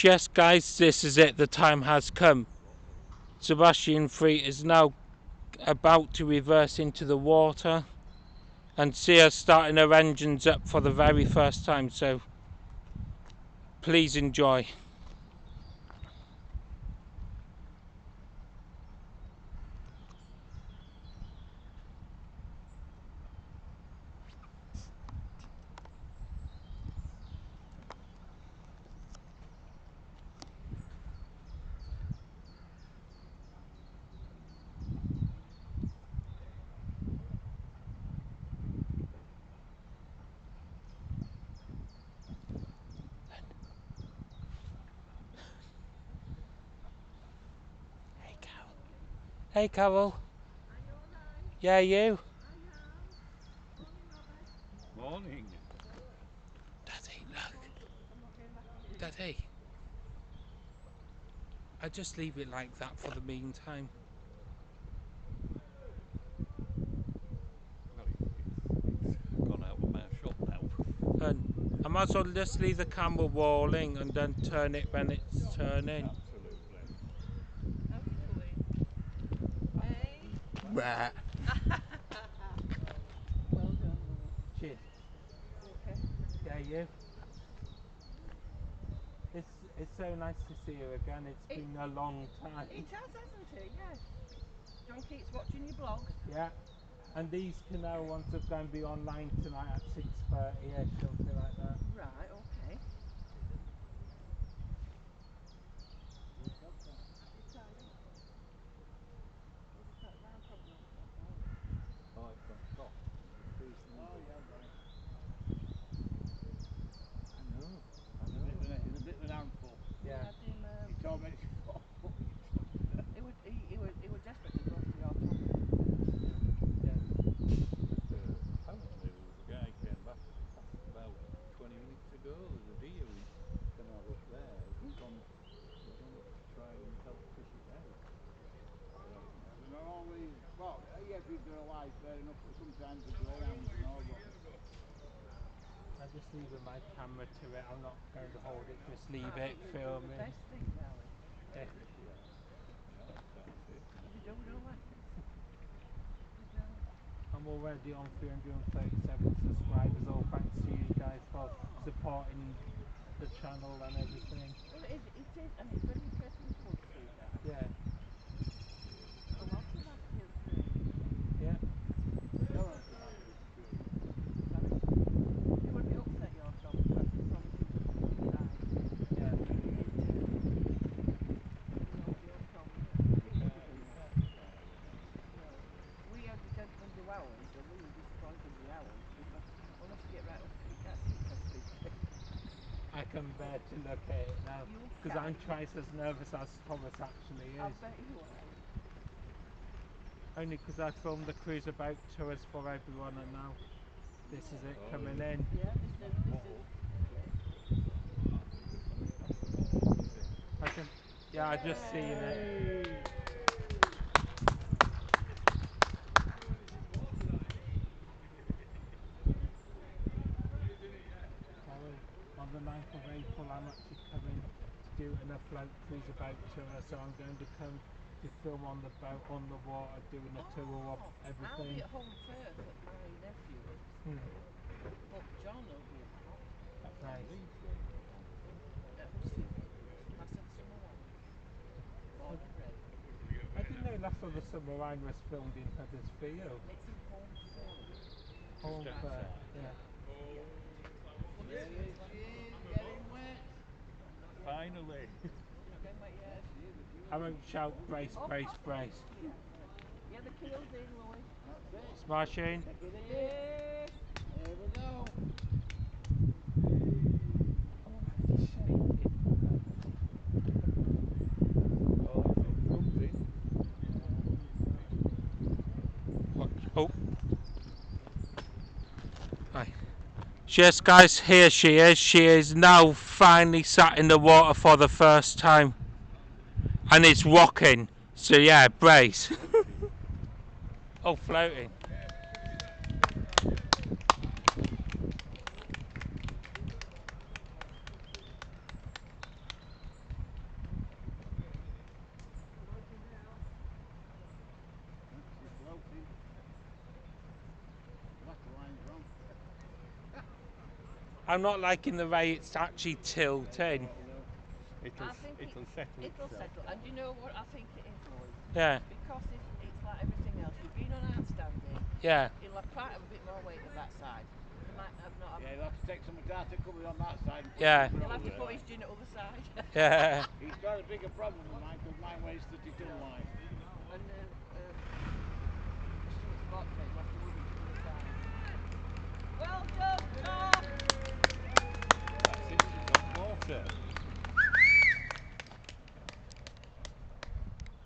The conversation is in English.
Yes, guys, this is it. The time has come. Sebastian 3 is now about to reverse into the water and see us starting her engines up for the very first time. So please enjoy. Hey, Carol. Hey, Carol. Yeah, you? Morning. Daddy, look. Daddy. I just leave it like that for the meantime. Well, it's gone out of my shop now. And I might as well just leave the camera rolling and then turn it when it's turning. Absolutely. How you doing? Hey? Bah. Well done, Lou. Cheers. You okay? Yeah, you? It's so nice to see you again. It's been a long time. It has, hasn't it? Yes. John keeps watching your blogs. Yeah. And these can now want to go and be online tonight at 6:30ish, something like that. Right, okay. You tied up? What's that round problem with that ball? Oh, it's gone soft. It's too easy. Yeah, right. I know. He's a bit of an handful. We Yeah. had him, He told me to fall. he was desperate to go to the autopsy. Yeah. Apparently there was a guy came back about 20 minutes ago. There's a deer in canal up there. He's gone up to try and help fish it out. They're not always, well, yes, if they're alive, fair enough, but sometimes the greyhounds and all, but I just leave my camera to it. I'm not going to hold it. Just leave I it think you've done the filming. best thing, darling. Yeah. Yeah, that's it. Have you done all right? You done? I'm already on 337 subscribers. All thanks to you guys for supporting the channel and everything. Well, it is, and it's very interesting to us too, guys. Yeah. A lot of active streams. Yeah. they're on some active stream. Sorry? You would be upset yourself because you promised you would come inside. Yeah. You need to. Your Tom. You can't decide, you know. No. We had the gentleman do ours, and we were disappointed with ours because unless you get right up to it, you can't see it because it's too thick. I can bear to look at it now You because I'm can. twice as nervous as Thomas actually I is. bet you are. Only because I filmed the cruise about tours for everyone and now this is it Oh, coming yeah. in. Yeah, this is. I can, yeah, I just seen it. Hey! Carol, on the 9th of April I'm actually coming to do an afloat cruise about tour, so I'm going to come to film on the boat, on the water, doing a tour of Oh, I'll everything. be at home first at my nephew's, Hmm. but John will be at Huddersfield. Nice. At Huddersfield. Massive Summerline. Born and bred. I didn't know Last of the Submarine was filmed in Huddersfield. It's in Holmfirth. Home Just for, outside. yeah. Yeah. There she is, getting wet. Finally. You're not getting wet yet? I won't shout brace, Oh, brace, possibly. brace. Yeah. Get the keels in, Louis. That's it. Smashing. Take it a bit. Yeah. Here we go. Already shaking. Oh, it comes in. What? Oh. Hi. Yes, guys, here she is. She is now finally sat in the water for the first time. And it's rocking. So yeah, brace. Oh, floating. I'm not liking the way it's actually tilting. I think It'll settle it'll itself. settle. And you know what I think it is, Lloyd? Yeah, Because it's like everything else. You've been on outstanding. yeah, He'll have quite a bit more weight at that side. He might have not have. Yeah, he'll have to take some of that to cover on that side and put Yeah. his He'll on have the to other put his side. gin at the other side. yeah. He's got a bigger problem than mine because mine weighs 32 live. And